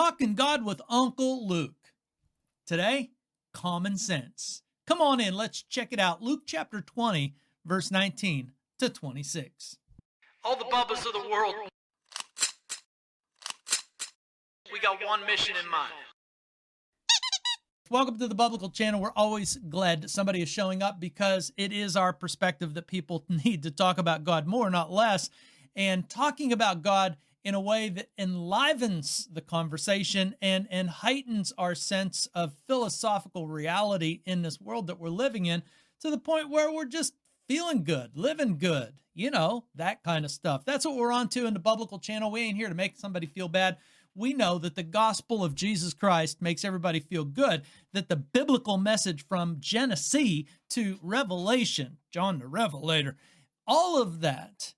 Talking God with Uncle Luke. Today, common sense. Come on in, let's check it out. Luke chapter 20, verse 19 to 26. All the bubbas of the world, we got one mission in mind. Welcome to the Biblical Channel. We're always glad that somebody is showing up because it is our perspective that people need to talk about God more, not less. And talking about God in a way that enlivens the conversation and heightens our sense of philosophical reality in this world that we're living in to the point where we're just feeling good, living good, that kind of stuff. That's what we're on to in the Biblical Channel. We ain't here to make somebody feel bad. We know that the gospel of Jesus Christ makes everybody feel good, that the biblical message from Genesis to Revelation, John the Revelator, all of that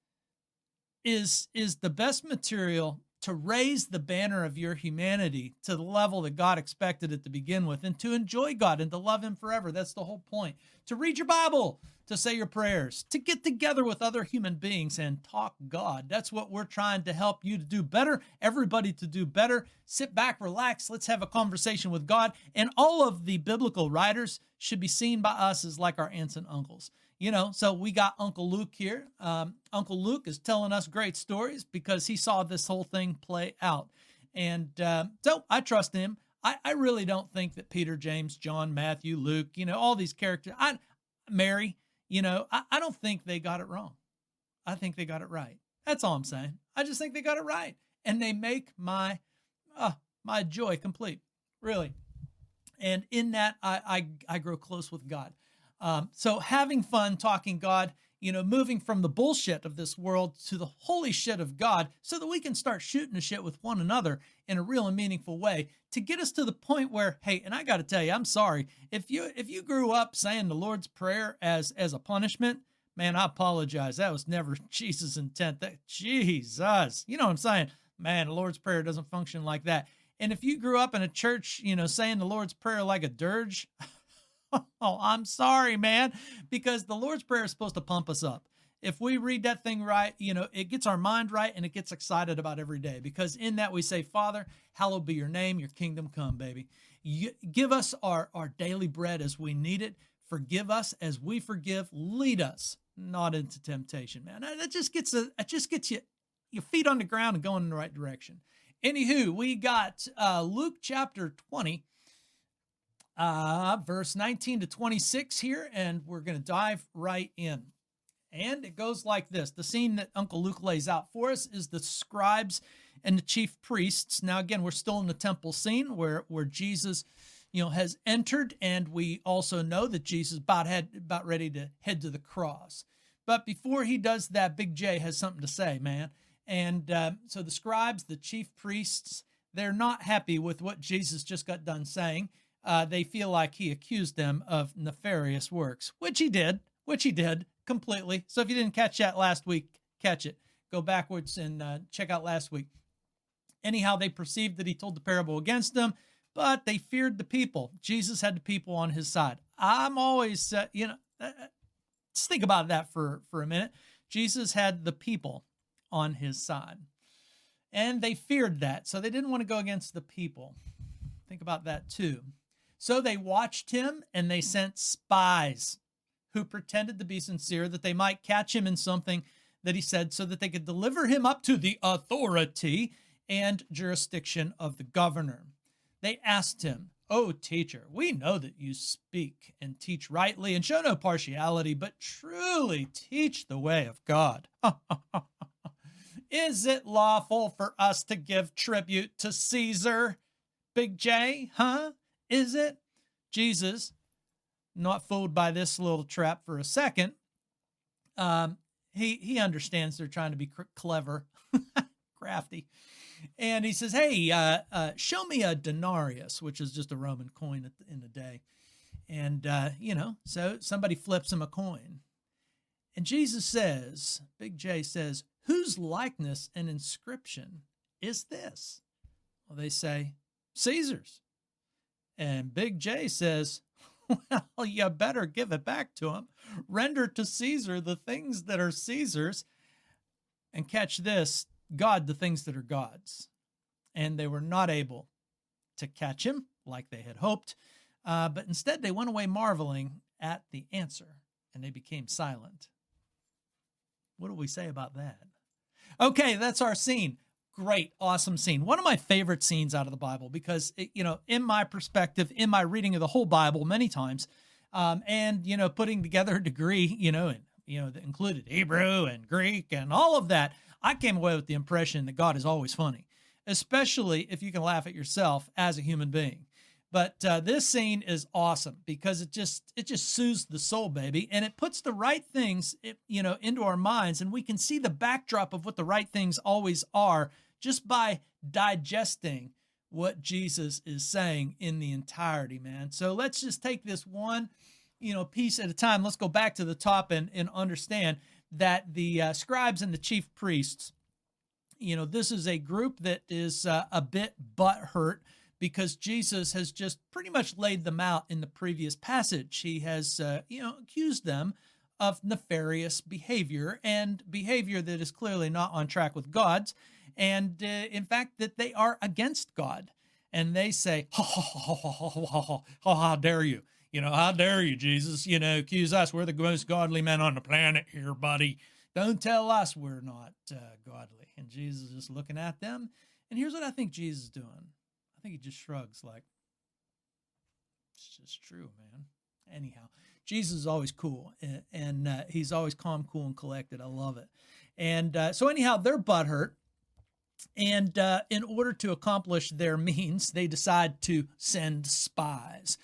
is the best material to raise the banner of your humanity to the level that God expected it to begin with, and to enjoy God and to love Him forever. That's the whole point. To read your Bible, to say your prayers, to get together with other human beings and talk God. That's what we're trying to help you to do better, everybody to do better. Sit back, relax, let's have a conversation with God. And all of the biblical writers should be seen by us as like our aunts and uncles. So we got Uncle Luke here. Uncle Luke is telling us great stories because he saw this whole thing play out. And so I trust him. I really don't think that Peter, James, John, Matthew, Luke, all these characters, Mary, I don't think they got it wrong. I think they got it right. That's all I'm saying. I just think they got it right. And they make my joy complete, really. And in that, I grow close with God. So having fun talking God, moving from the bullshit of this world to the holy shit of God so that we can start shooting the shit with one another in a real and meaningful way to get us to the point where, hey, and I got to tell you, I'm sorry. If you grew up saying the Lord's Prayer as a punishment, man, I apologize. That was never Jesus' intent. Jesus, you know what I'm saying? Man, the Lord's Prayer doesn't function like that. And if you grew up in a church, saying the Lord's Prayer like a dirge, oh, I'm sorry, man, because the Lord's Prayer is supposed to pump us up. If we read that thing right, it gets our mind right and it gets excited about every day, because in that we say, Father, hallowed be your name, your kingdom come, baby. Give us our daily bread as we need it. Forgive us as we forgive. Lead us not into temptation, man. It just gets you your feet on the ground and going in the right direction. Anywho, we got Luke chapter 20. Verse 19 to 26 here, and we're going to dive right in. And it goes like this. The scene that Uncle Luke lays out for us is the scribes and the chief priests. Now, again, we're still in the temple scene where Jesus, has entered, and we also know that Jesus about ready to head to the cross. But before he does that, Big J has something to say, man. And so the scribes, the chief priests, they're not happy with what Jesus just got done saying. They feel like he accused them of nefarious works, which he did completely. So if you didn't catch that last week, catch it. Go backwards and check out last week. Anyhow, they perceived that he told the parable against them, but they feared the people. Jesus had the people on his side. I'm always, just think about that for a minute. Jesus had the people on his side, and they feared that. So they didn't want to go against the people. Think about that too. So they watched him, and they sent spies who pretended to be sincere, that they might catch him in something that he said, so that they could deliver him up to the authority and jurisdiction of the governor. They asked him, "Oh, teacher, we know that you speak and teach rightly and show no partiality, but truly teach the way of God. Is it lawful for us to give tribute to Caesar?" Big J, huh? Is it? Jesus, not fooled by this little trap for a second, he understands they're trying to be clever, crafty. And he says, hey, show me a denarius, which is just a Roman coin in the day. And, so somebody flips him a coin. And Jesus says, Big J says, whose likeness and inscription is this? Well, they say, Caesar's. And Big J says, well, you better give it back to him. Render to Caesar the things that are Caesar's, and catch this, God the things that are God's. And they were not able to catch him like they had hoped, but instead they went away marveling at the answer, and they became silent. What do we say about that? Okay, that's our scene. Great, awesome scene. One of my favorite scenes out of the Bible because, in my perspective, in my reading of the whole Bible many times, and, putting together a degree, that included Hebrew and Greek and all of that, I came away with the impression that God is always funny, especially if you can laugh at yourself as a human being. But this scene is awesome because it just soothes the soul, baby, and it puts the right things, into our minds, and we can see the backdrop of what the right things always are just by digesting what Jesus is saying in the entirety, man. So let's just take this one, piece at a time. Let's go back to the top and understand that the scribes and the chief priests, this is a group that is a bit butthurt because Jesus has just pretty much laid them out in the previous passage. He has, accused them of nefarious behavior and behavior that is clearly not on track with God's. And in fact, that they are against God. And they say, how dare you? How dare you, Jesus, accuse us. We're the most godly men on the planet here, buddy. Don't tell us we're not godly. And Jesus is just looking at them. And here's what I think Jesus is doing. I think he just shrugs like, it's just true, man. Anyhow, Jesus is always cool, and he's always calm, cool, and collected. I love it. And so anyhow, they're butthurt. And in order to accomplish their means, they decide to send spies.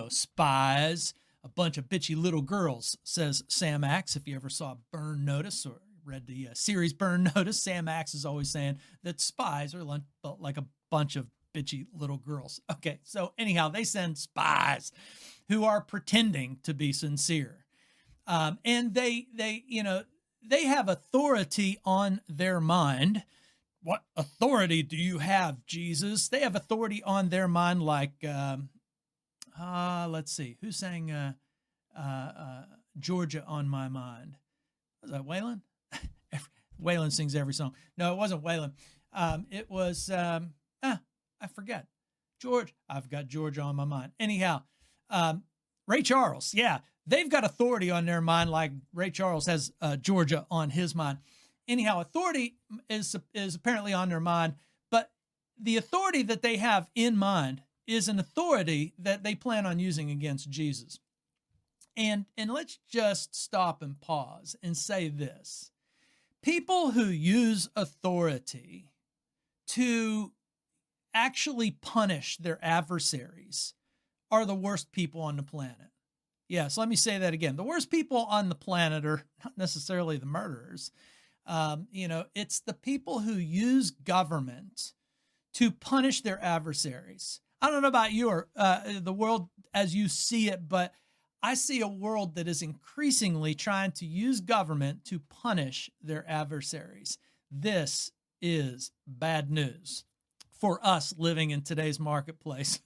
Spies, a bunch of bitchy little girls, says Sam Axe. If you ever saw Burn Notice or read the series Burn Notice, Sam Axe is always saying that spies are like a bunch of bitchy little girls. Okay, so anyhow, they send spies who are pretending to be sincere. And they have authority on their mind. What authority do you have, Jesus? They have authority on their mind like, let's see, who sang Georgia on My Mind? Was that Waylon? Waylon sings every song. No, it wasn't Waylon. It was, I forget. George, I've got Georgia on my mind. Anyhow, Ray Charles, yeah, they've got authority on their mind like Ray Charles has Georgia on his mind. Anyhow, authority is apparently on their mind, but the authority that they have in mind is an authority that they plan on using against Jesus. And let's just stop and pause and say this. People who use authority to actually punish their adversaries are the worst people on the planet. Yes, let me say that again. The worst people on the planet are not necessarily the murderers. It's the people who use government to punish their adversaries. I don't know about you or the world as you see it, but I see a world that is increasingly trying to use government to punish their adversaries. This is bad news for us living in today's marketplace.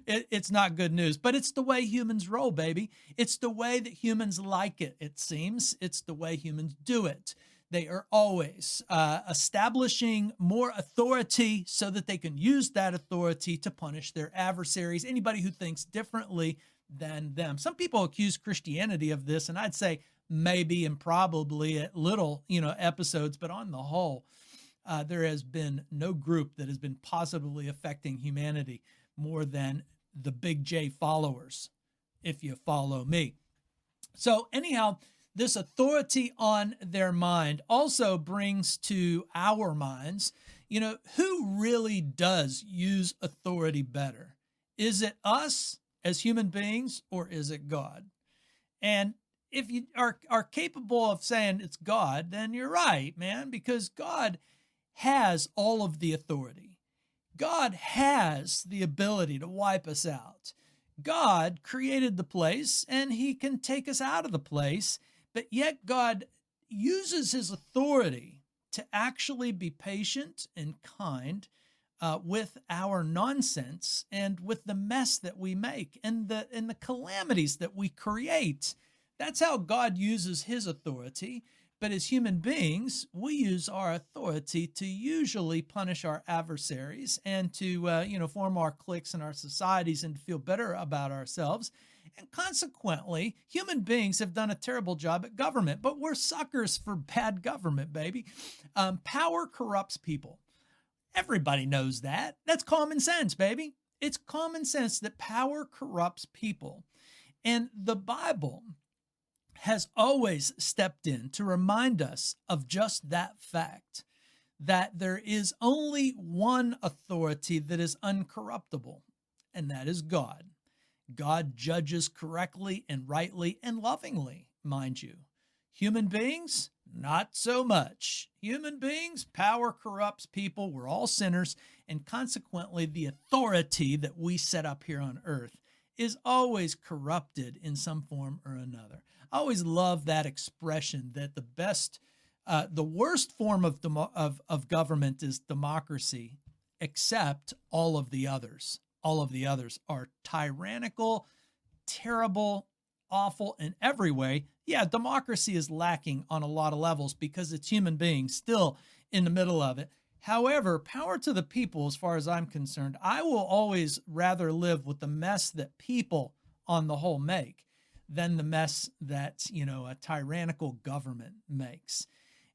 It's not good news, but it's the way humans roll, baby. It's the way that humans like it, it seems. It's the way humans do it. They are always establishing more authority so that they can use that authority to punish their adversaries, anybody who thinks differently than them. Some people accuse Christianity of this, and I'd say maybe and probably at little, episodes, but on the whole, there has been no group that has been positively affecting humanity more than the Big J followers, if you follow me. So anyhow, this authority on their mind also brings to our minds, who really does use authority better? Is it us as human beings, or is it God? And if you are capable of saying it's God, then you're right, man, because God has all of the authority. God has the ability to wipe us out. God created the place, and he can take us out of the place, but yet God uses his authority to actually be patient and kind with our nonsense and with the mess that we make and the calamities that we create. That's how God uses his authority. But as human beings, we use our authority to usually punish our adversaries and to, form our cliques in our societies and to feel better about ourselves. And consequently, human beings have done a terrible job at government, but we're suckers for bad government, baby. Power corrupts people. Everybody knows that. That's common sense, baby. It's common sense that power corrupts people. And the Bible has always stepped in to remind us of just that fact, that there is only one authority that is uncorruptible, and that is God. God judges correctly and rightly and lovingly, mind you. Human beings, not so much. Human beings, power corrupts people. We're all sinners, and consequently, the authority that we set up here on earth is always corrupted in some form or another. I always love that expression that the worst form of government is democracy, except all of the others. All of the others are tyrannical, terrible, awful in every way. Yeah, democracy is lacking on a lot of levels because it's human beings still in the middle of it. However, power to the people, as far as I'm concerned, I will always rather live with the mess that people on the whole make than the mess that, a tyrannical government makes.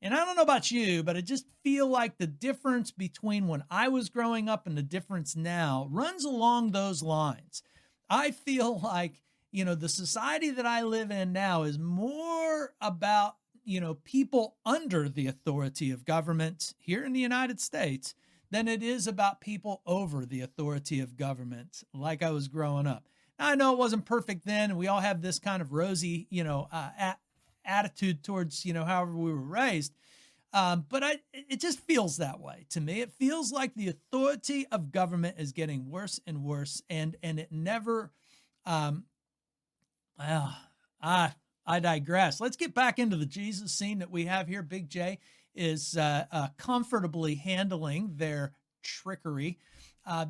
And I don't know about you, but I just feel like the difference between when I was growing up and the difference now runs along those lines. I feel like, the society that I live in now is more about, people under the authority of government here in the United States than it is about people over the authority of government like I was growing up. Now, I know it wasn't perfect then, and we all have this kind of rosy, attitude towards, however we were raised. But it just feels that way to me. It feels like the authority of government is getting worse and worse, and it never, I digress. Let's get back into the Jesus scene that we have here. Big J is comfortably handling their trickery.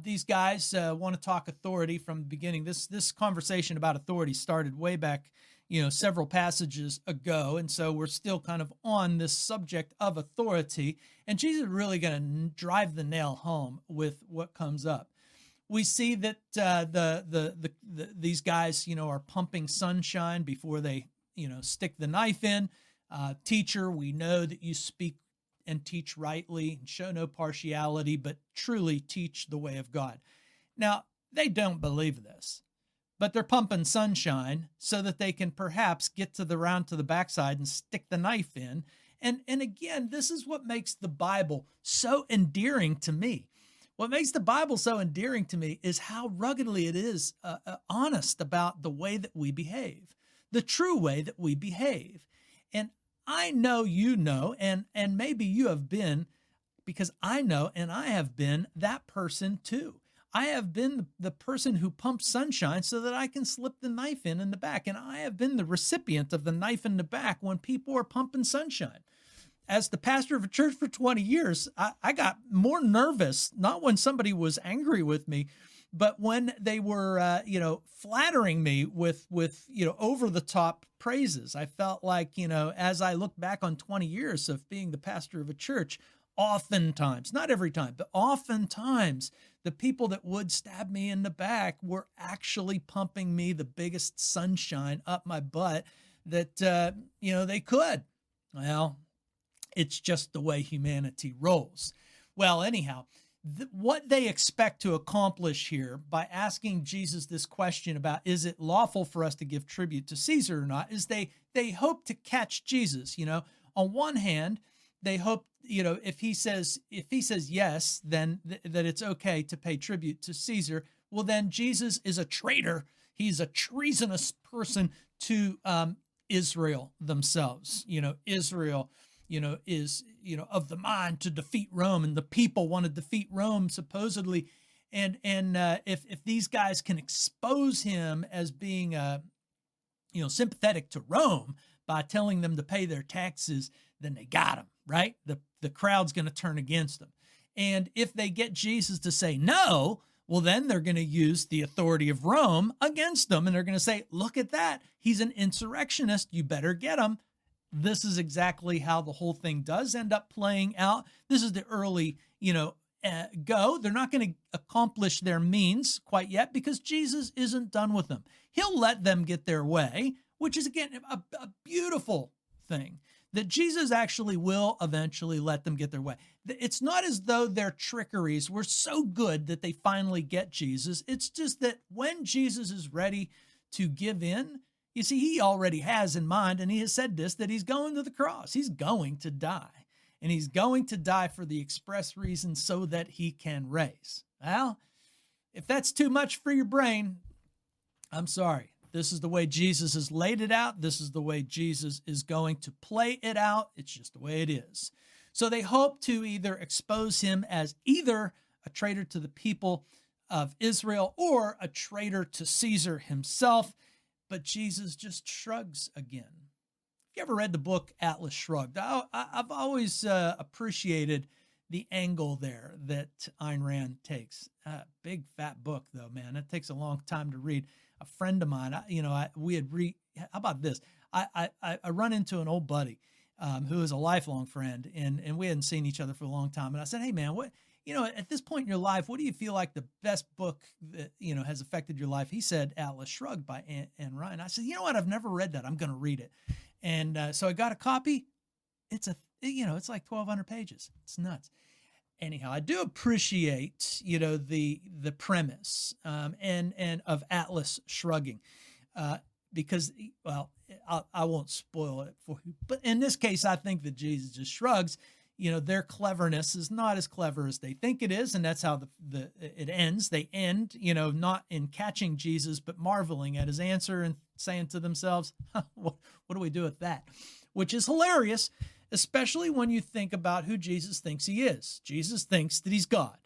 These guys want to talk authority from the beginning. This conversation about authority started way back, several passages ago. And so we're still kind of on this subject of authority. And Jesus is really going to drive the nail home with what comes up. We see that these guys, are pumping sunshine before they, stick the knife in. Teacher, we know that you speak and teach rightly and show no partiality, but truly teach the way of God. Now, they don't believe this, but they're pumping sunshine so that they can perhaps get around to the backside and stick the knife in. And again, this is what makes the Bible so endearing to me. What makes the Bible so endearing to me is how ruggedly it is honest about the way that we behave, the true way that we behave. And I know you know, and maybe you have been, because I know and I have been that person too. I have been the person who pumps sunshine so that I can slip the knife in the back. And I have been the recipient of the knife in the back when people are pumping sunshine. As the pastor of a church for 20 years, I got more nervous, not when somebody was angry with me, but when they were, flattering me with over the top praises. I felt like, as I look back on 20 years of being the pastor of a church, oftentimes, not every time, but oftentimes, the people that would stab me in the back were actually pumping me the biggest sunshine up my butt that, they could. Well, it's just the way humanity rolls. Well, anyhow, what they expect to accomplish here by asking Jesus this question about, is it lawful for us to give tribute to Caesar or not, is they hope to catch Jesus. On one hand, they hope, if he says yes, then that it's okay to pay tribute to Caesar. Well, then Jesus is a traitor. He's a treasonous person to Israel themselves. Israel is, of the mind to defeat Rome, and the people want to defeat Rome supposedly. And if these guys can expose him as being, sympathetic to Rome by telling them to pay their taxes, then they got him, right? The crowd's going to turn against them. And if they get Jesus to say no, Well, then they're going to use the authority of Rome against them. And they're going to say, look at that. He's an insurrectionist. You better get him. This is exactly how the whole thing does end up playing out. This is the early, go. They're not going to accomplish their means quite yet because Jesus isn't done with them. He'll let them get their way, which is, again, a beautiful thing, that Jesus actually will eventually let them get their way. It's not as though their trickeries were so good that they finally get Jesus. It's just that when Jesus is ready to give in, you see, he already has in mind, and he has said this, that he's going to the cross. He's going to die. And he's going to die for the express reason so that he can raise. Well, if that's too much for your brain, I'm sorry. This is the way Jesus has laid it out. This is the way Jesus is going to play it out. It's just the way it is. So they hope to either expose him as either a traitor to the people of Israel or a traitor to Caesar himself. But Jesus just shrugs again. Have you ever read the book Atlas Shrugged? I've always appreciated the angle there that Ayn Rand takes. Big fat book though, man. It takes a long time to read. A friend of mine, how about this? I run into an old buddy who is a lifelong friend, and we hadn't seen each other for a long time. And I said, hey man, what, at this point in your life, what do you feel like the best book that, has affected your life? He said, Atlas Shrugged by Ayn Rand. I said, you know what? I've never read that. I'm going to read it. And so I got a copy. It's like 1,200 pages. It's nuts. Anyhow, I do appreciate, the premise and of Atlas Shrugging, because, well, I won't spoil it for you. But in this case, I think that Jesus just shrugs. Their cleverness is not as clever as they think it is, and that's how it ends. They end, not in catching Jesus, but marveling at his answer and saying to themselves, what do we do with that? Which is hilarious, especially when you think about who Jesus thinks he is. Jesus thinks that he's God,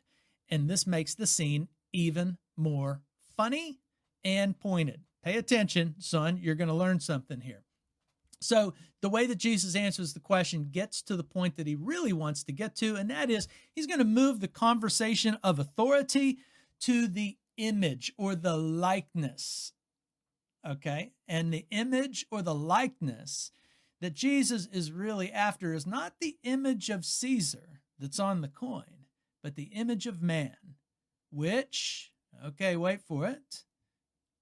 and this makes the scene even more funny and pointed. Pay attention, son. You're going to learn something here. So the way that Jesus answers the question gets to the point that he really wants to get to, and that is he's going to move the conversation of authority to the image or the likeness. Okay? And the image or the likeness that Jesus is really after is not the image of Caesar that's on the coin, but the image of man, which, okay, wait for it,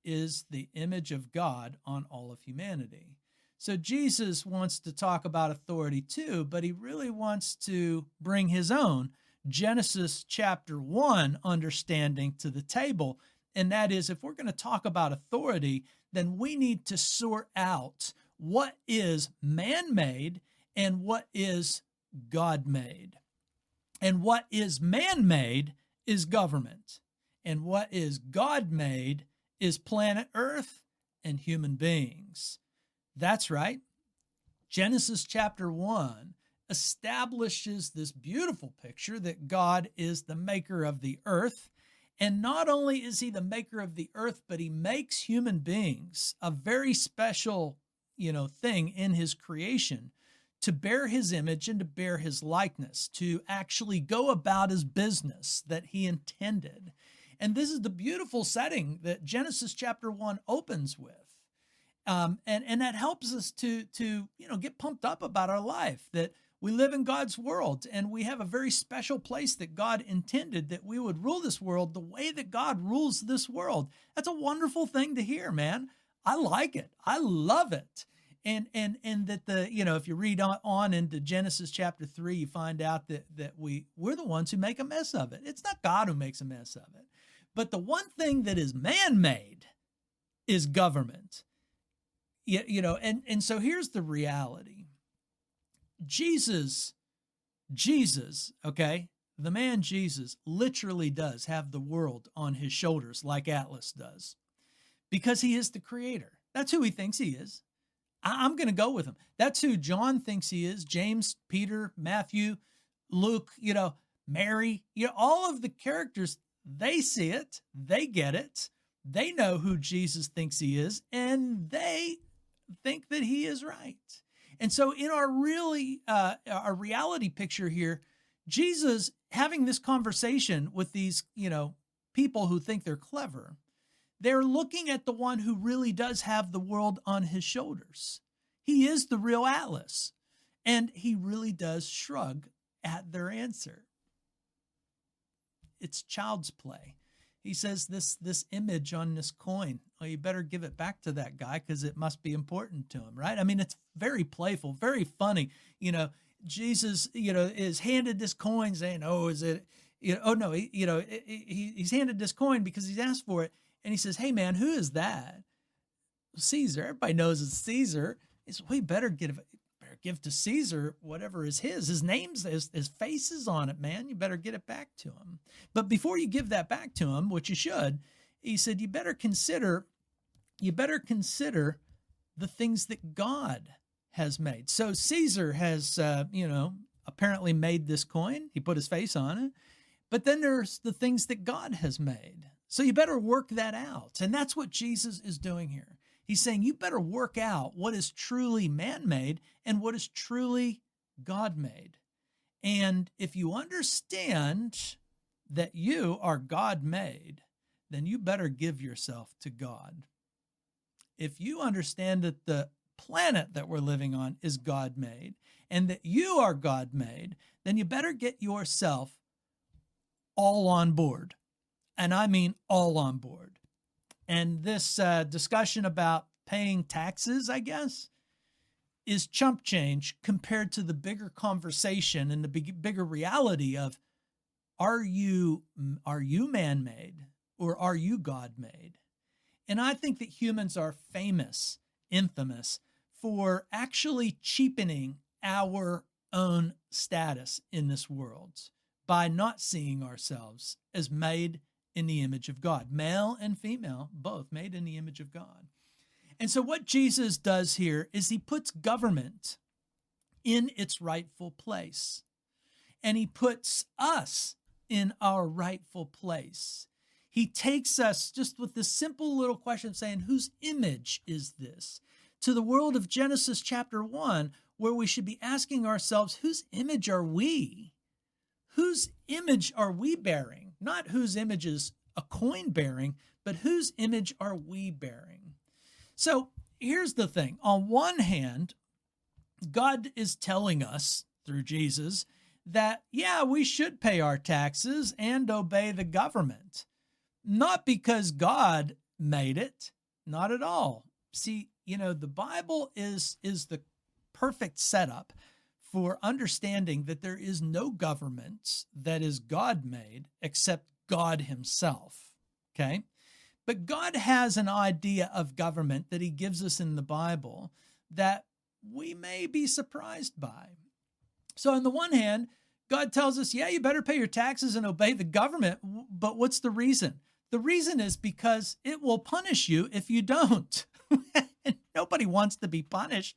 is the image of God on all of humanity. So Jesus wants to talk about authority too, but he really wants to bring his own Genesis chapter 1 understanding to the table. And that is, if we're going to talk about authority, then we need to sort out what is man-made and what is God-made. And what is man-made is government. And what is God-made is planet Earth and human beings. That's right. Genesis chapter 1 establishes this beautiful picture that God is the maker of the earth. And not only is he the maker of the earth, but he makes human beings a very special, thing in his creation to bear his image and to bear his likeness, to actually go about his business that he intended. And this is the beautiful setting that Genesis chapter 1 opens with. And that helps us to get pumped up about our life, that we live in God's world and we have a very special place that God intended that we would rule this world the way that God rules this world. That's a wonderful thing to hear, man. I like it. I love it. And that if you read on into Genesis chapter 3, you find out that we're the ones who make a mess of it. It's not God who makes a mess of it. But the one thing that is man-made is government. And so here's the reality. Jesus, okay, the man Jesus literally does have the world on his shoulders like Atlas does, because he is the creator. That's who he thinks he is. I'm going to go with him. That's who John thinks he is. James, Peter, Matthew, Luke, Mary, all of the characters, they see it, they get it, they know who Jesus thinks he is, and they think that he is right. And so in our reality picture here, Jesus having this conversation with these, people who think they're clever. They're looking at the one who really does have the world on his shoulders. He is the real Atlas, and he really does shrug at their answer. It's child's play. He says this image on this coin, well, you better give it back to that guy because it must be important to him, right? I mean, it's very playful, very funny. Jesus, is handed this coin saying, oh, is it, oh no, he's handed this coin because he's asked for it. And he says, hey man, who is that? Caesar. Everybody knows it's Caesar. He says, we better give to Caesar whatever is his. His name's, his face is on it, man. You better get it back to him. But before you give that back to him, which you should, he said, you better consider the things that God has made. So Caesar has, apparently made this coin. He put his face on it. But then there's the things that God has made. So you better work that out. And that's what Jesus is doing here. He's saying you better work out what is truly man-made and what is truly God-made. And if you understand that you are God-made, then you better give yourself to God. If you understand that the planet that we're living on is God-made and that you are God-made, then you better get yourself all on board. And I mean all on board. And this discussion about paying taxes, I guess, is chump change compared to the bigger conversation and the bigger reality of, are you man-made or are you God-made? And I think that humans are infamous for actually cheapening our own status in this world by not seeing ourselves as made in the image of God. Male and female, both made in the image of God. And so what Jesus does here is he puts government in its rightful place. And he puts us in our rightful place. He takes us just with this simple little question saying, whose image is this? To the world of Genesis chapter 1, where we should be asking ourselves, whose image are we? Whose image are we bearing? Not whose image is a coin bearing, but whose image are we bearing? So here's the thing. On one hand, God is telling us through Jesus that, yeah, we should pay our taxes and obey the government. Not because God made it, not at all. See, the Bible is the perfect setup for understanding that there is no government that is God-made except God himself, okay? But God has an idea of government that he gives us in the Bible that we may be surprised by. So on the one hand, God tells us, yeah, you better pay your taxes and obey the government, but what's the reason? The reason is because it will punish you if you don't. Nobody wants to be punished.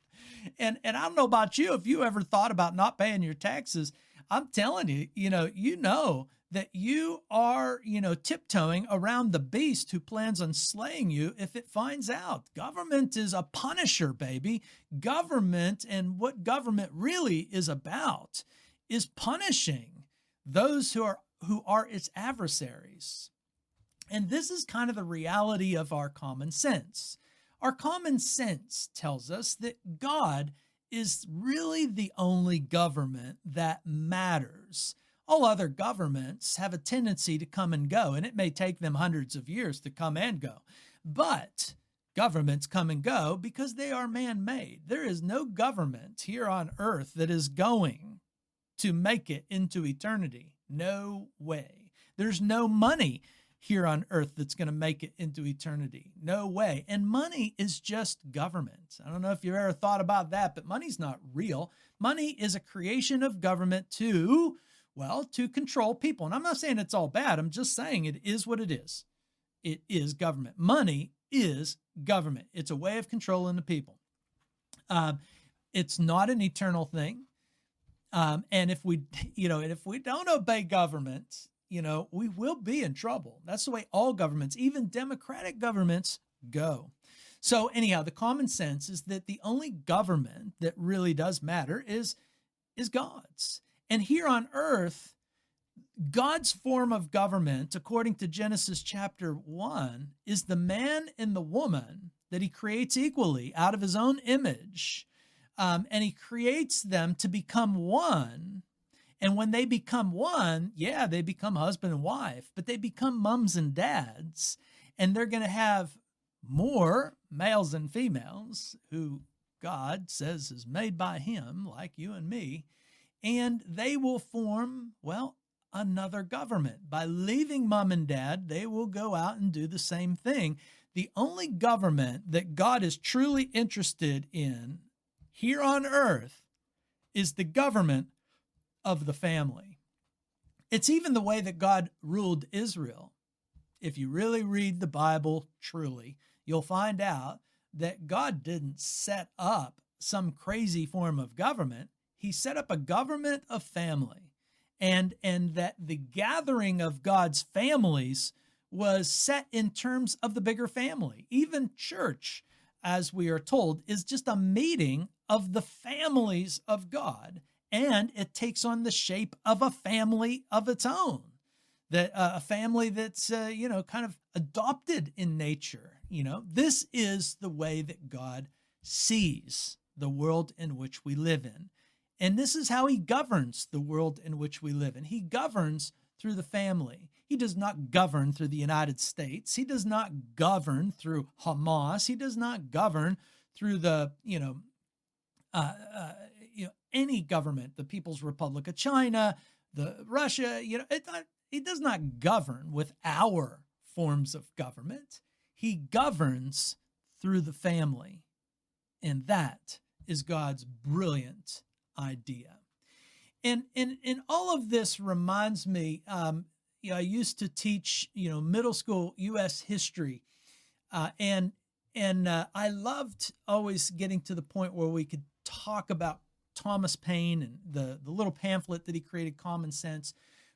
And I don't know about you, if you ever thought about not paying your taxes, I'm telling you, you know that you are, tiptoeing around the beast who plans on slaying you if it finds out. Government is a punisher, baby. Government, and what government really is about, is punishing those who are its adversaries. And this is kind of the reality of our common sense. Our common sense tells us that God is really the only government that matters. All other governments have a tendency to come and go, and it may take them hundreds of years to come and go. But governments come and go because they are man-made. There is no government here on earth that is going to make it into eternity. No way. There's no money here on earth that's going to make it into eternity. No way. And money is just government. I don't know if you've ever thought about that, but money's not real. Money is a creation of government to control people. And I'm not saying it's all bad. I'm just saying it is what it is. It is government. Money is government. It's a way of controlling the people. It's not an eternal thing. And if we don't obey government, we will be in trouble. That's the way all governments, even democratic governments, go. So anyhow, the common sense is that the only government that really does matter is God's. And here on earth, God's form of government, according to Genesis chapter 1, is the man and the woman that he creates equally out of his own image. And he creates them to become one. And when they become one, yeah, they become husband and wife, but they become mums and dads. And they're going to have more males and females who God says is made by him, like you and me. And they will form, well, another government. By leaving mom and dad, they will go out and do the same thing. The only government that God is truly interested in here on earth is the government of the family. It's even the way that God ruled Israel. If you really read the Bible truly, you'll find out that God didn't set up some crazy form of government. He set up a government of family. And that the gathering of God's families was set in terms of the bigger family. Even church, as we are told, is just a meeting of the families of God, and it takes on the shape of a family of its own. That a family that's kind of adopted in nature. This is the way that God sees the world in which we live in. And this is how he governs the world in which we live in. He governs through the family. He does not govern through the United States. He does not govern through Hamas. He does not govern through the, any government, the People's Republic of China, the Russia. He does not govern with our forms of government. He governs through the family. And that is God's brilliant idea. And all of this reminds me, I used to teach, middle school U.S. history, and I loved always getting to the point where we could talk about Thomas Paine and the little pamphlet that he created, Common Sense.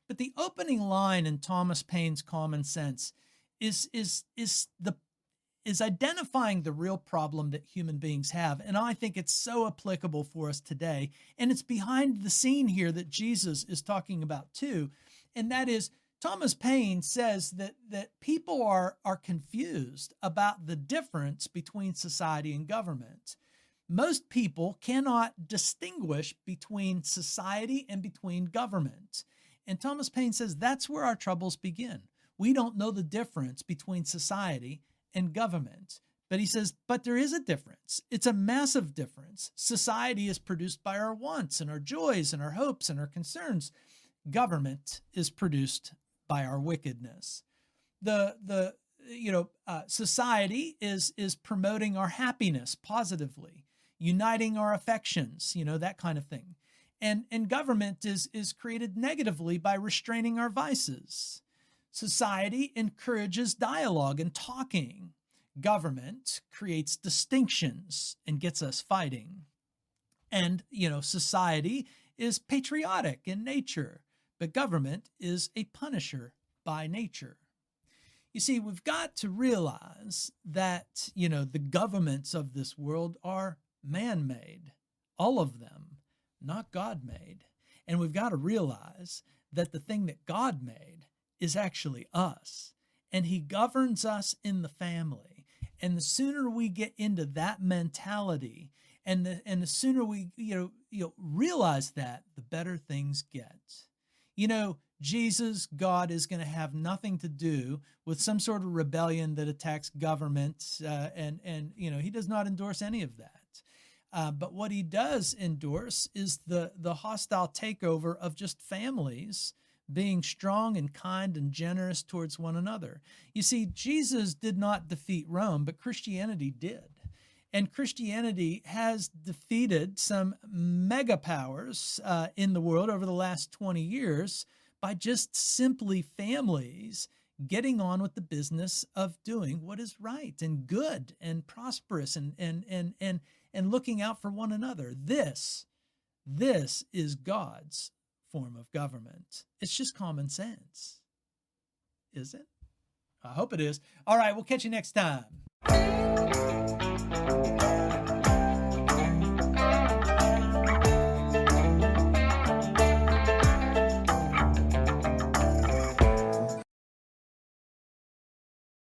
But the opening line in Thomas Paine's Common Sense is identifying the real problem that human beings have. And I think it's so applicable for us today. And it's behind the scene here that Jesus is talking about too. And that is, Thomas Paine says that people are confused about the difference between society and government. Most people cannot distinguish between society and between government. And Thomas Paine says that's where our troubles begin. We don't know the difference between society and government. But he says, but there is a difference. It's a massive difference. Society is produced by our wants and our joys and our hopes and our concerns. Government is produced by our wickedness. Society is promoting our happiness positively, uniting our affections, that kind of thing. And government is created negatively by restraining our vices. Society encourages dialogue and talking. Government creates distinctions and gets us fighting. And, society is patriotic in nature, but government is a punisher by nature. You see, we've got to realize that, the governments of this world are man-made, all of them, not God-made. And we've got to realize that the thing that God made is actually us, and he governs us in the family. And the sooner we get into that mentality, and the sooner we realize that, the better things get. Jesus, God, is going to have nothing to do with some sort of rebellion that attacks government, and he does not endorse any of that. But what he does endorse is the hostile takeover of just families being strong and kind and generous towards one another. You see, Jesus did not defeat Rome, but Christianity did. And Christianity has defeated some mega powers in the world over the last 20 years by just simply families getting on with the business of doing what is right and good and prosperous and looking out for one another. This is God's form of government. It's just common sense. Is it? I hope it is. All right, we'll catch you next time.